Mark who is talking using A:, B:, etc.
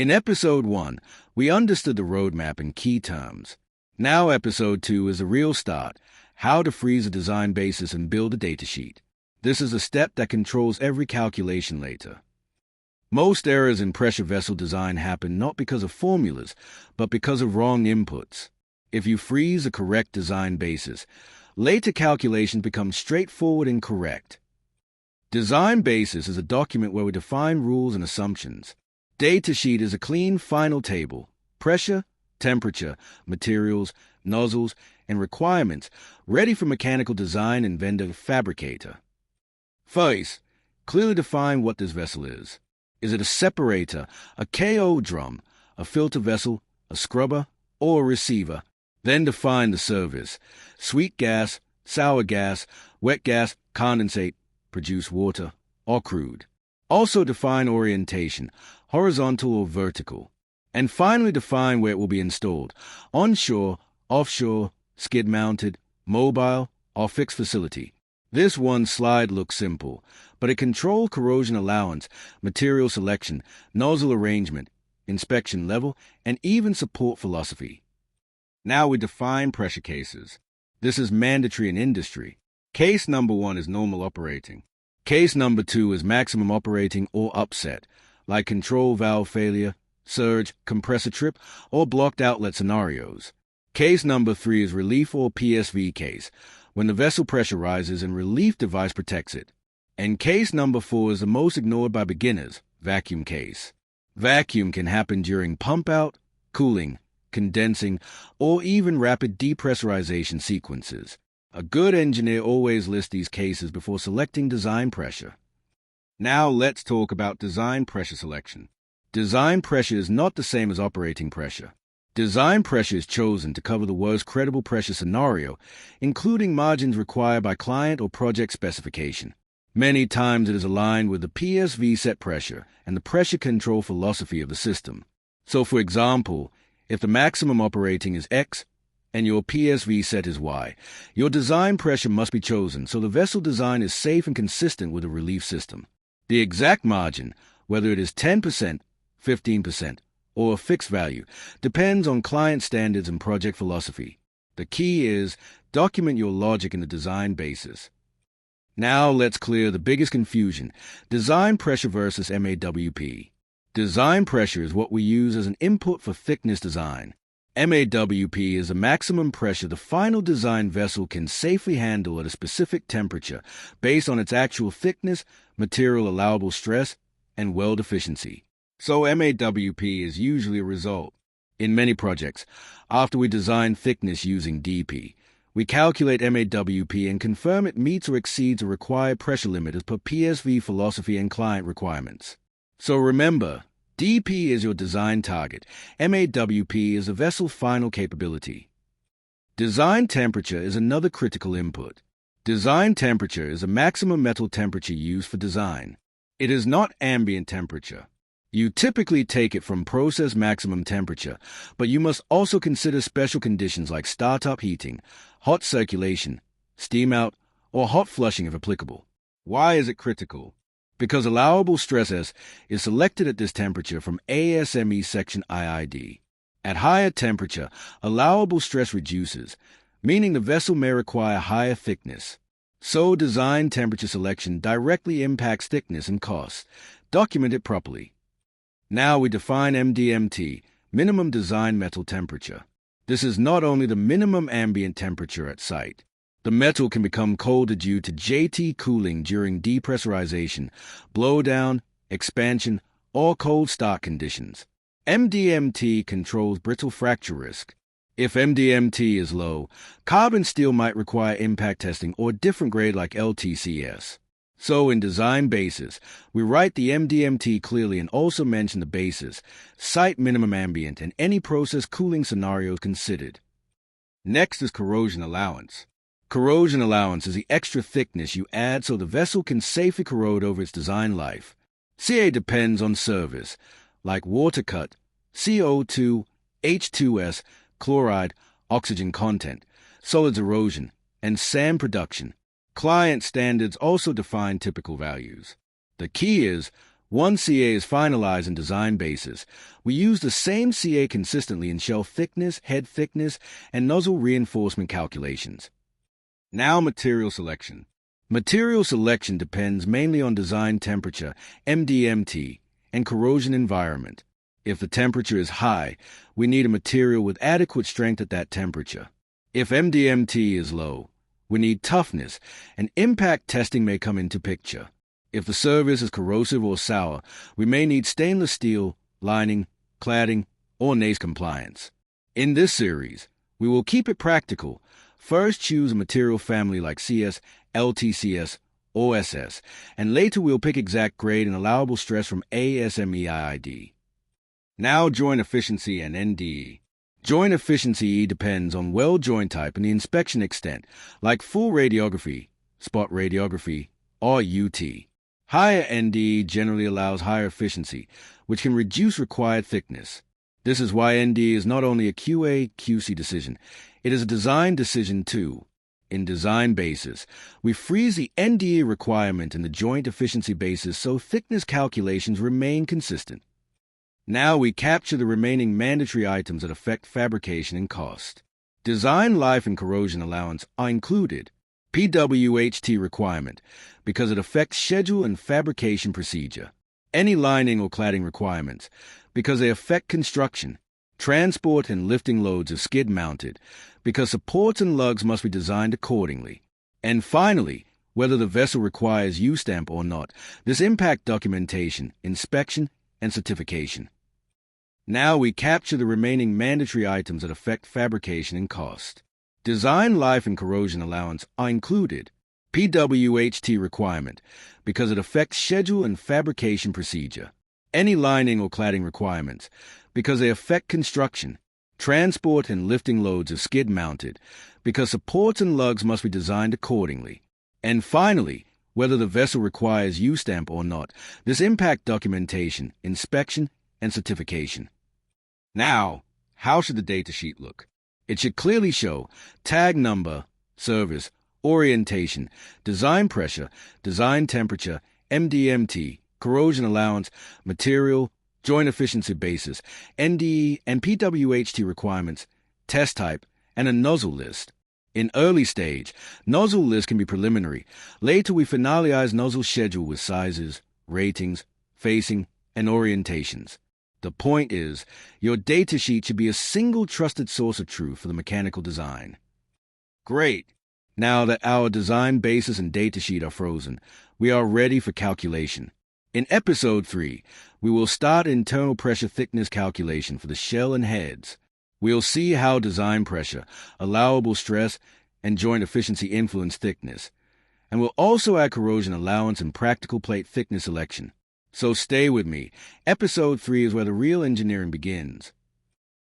A: In Episode 1, we understood the roadmap in key terms. Now Episode 2 is the real start, how to freeze a design basis and build a datasheet. This is a step that controls every calculation later. Most errors in pressure vessel design happen not because of formulas, but because of wrong inputs. If you freeze a correct design basis, later calculations become straightforward and correct. Design basis is a document where we define rules and assumptions. Datasheet is a clean final table. Pressure, temperature, materials, nozzles, and requirements ready for mechanical design and vendor fabricator. First, clearly define what this vessel is. Is it a separator, a KO drum, a filter vessel, a scrubber, or a receiver? Then define the service. Sweet gas, sour gas, wet gas, condensate, produce water, or crude. Also define orientation, horizontal or vertical. And finally define where it will be installed, onshore, offshore, skid-mounted, mobile, or fixed facility. This one slide looks simple, but it controls corrosion allowance, material selection, nozzle arrangement, inspection level, and even support philosophy. Now we define pressure cases. This is mandatory in industry. Case number 1 is normal operating. Case number 2 is maximum operating or upset, like control valve failure, surge, compressor trip, or blocked outlet scenarios. Case number 3 is relief or PSV case, when the vessel pressure rises and relief device protects it. And case number 4 is the most ignored by beginners, vacuum case. Vacuum can happen during pump out, cooling, condensing, or even rapid depressurization sequences. A good engineer always lists these cases before selecting design pressure. Now let's talk about design pressure selection. Design pressure is not the same as operating pressure. Design pressure is chosen to cover the worst credible pressure scenario, including margins required by client or project specification. Many times it is aligned with the PSV set pressure and the pressure control philosophy of the system. So for example, if the maximum operating is X and your PSV set is Y, your design pressure must be chosen so the vessel design is safe and consistent with the relief system. The exact margin, whether it is 10%, 15%, or a fixed value, depends on client standards and project philosophy. The key is document your logic in the design basis. Now let's clear the biggest confusion, design pressure versus MAWP. Design pressure is what we use as an input for thickness design. MAWP is the maximum pressure the final design vessel can safely handle at a specific temperature based on its actual thickness, material allowable stress, and weld efficiency. So MAWP is usually a result. In many projects, after we design thickness using DP, we calculate MAWP and confirm it meets or exceeds the required pressure limit as per PSV philosophy and client requirements. So remember, DP is your design target. MAWP is the vessel's final capability. Design temperature is another critical input. Design temperature is the maximum metal temperature used for design. It is not ambient temperature. You typically take it from process maximum temperature, but you must also consider special conditions like startup heating, hot circulation, steam out, or hot flushing if applicable. Why is it critical? Because allowable stress S is selected at this temperature from ASME Section VIII. At higher temperature, allowable stress reduces, meaning the vessel may require higher thickness. So design temperature selection directly impacts thickness and cost. Document it properly. Now we define MDMT, minimum design metal temperature. This is not only the minimum ambient temperature at site. The metal can become colder due to JT cooling during depressurization, blowdown, expansion, or cold start conditions. MDMT controls brittle fracture risk. If MDMT is low, carbon steel might require impact testing or a different grade like LTCS. So in design basis, we write the MDMT clearly and also mention the basis, site minimum ambient, and any process cooling scenarios considered. Next is corrosion allowance. Corrosion allowance is the extra thickness you add so the vessel can safely corrode over its design life. CA depends on service, like water cut, CO2, H2S, chloride, oxygen content, solids erosion, and sand production. Client standards also define typical values. The key is, One CA is finalized in design basis. We use the same CA consistently in shell thickness, head thickness, and nozzle reinforcement calculations. Now material selection. Material selection depends mainly on design temperature, MDMT, and corrosion environment. If the temperature is high, we need a material with adequate strength at that temperature. If MDMT is low, we need toughness, and impact testing may come into picture. If the surface is corrosive or sour, we may need stainless steel, lining, cladding, or NACE compliance. In this series, we will keep it practical. First, choose a material family like CS, LTCS, or SS, and later we'll pick exact grade and allowable stress from ASME. Now joint efficiency and NDE. Joint efficiency depends on weld joint type and the inspection extent, like full radiography, spot radiography, or UT. Higher NDE generally allows higher efficiency, which can reduce required thickness. This is why NDE is not only a QA/QC decision, it is a design decision too. In design basis, we freeze the NDE requirement in the joint efficiency basis so thickness calculations remain consistent. Now we capture the remaining mandatory items that affect fabrication and cost. Design life and corrosion allowance are included. PWHT requirement, because it affects schedule and fabrication procedure. Any lining or cladding requirements, because they affect construction. Transport and lifting loads if skid mounted, because supports and lugs must be designed accordingly. And finally, whether the vessel requires U-stamp or not, this impact documentation, inspection, and certification. Now we capture the remaining mandatory items that affect fabrication and cost. Design life and corrosion allowance are included. PWHT requirement, because it affects schedule and fabrication procedure. Any lining or cladding requirements, because they affect construction. Transport and lifting loads if skid mounted, because supports and lugs must be designed accordingly. And finally, whether the vessel requires U-stamp or not, this impact documentation, inspection, and certification. Now, how should the datasheet look? It should clearly show tag number, service, orientation, design pressure, design temperature, MDMT, corrosion allowance, material, joint efficiency basis, NDE and PWHT requirements, test type, and a nozzle list. In early stage, nozzle list can be preliminary. Later we finalize nozzle schedule with sizes, ratings, facing, and orientations. The point is, your datasheet should be a single trusted source of truth for the mechanical design. Great! Now that our design basis and datasheet are frozen, we are ready for calculation. In Episode 3, we will start internal pressure thickness calculation for the shell and heads. We'll see how design pressure, allowable stress, and joint efficiency influence thickness. And we'll also add corrosion allowance and practical plate thickness selection. So stay with me. Episode 3 is where the real engineering begins.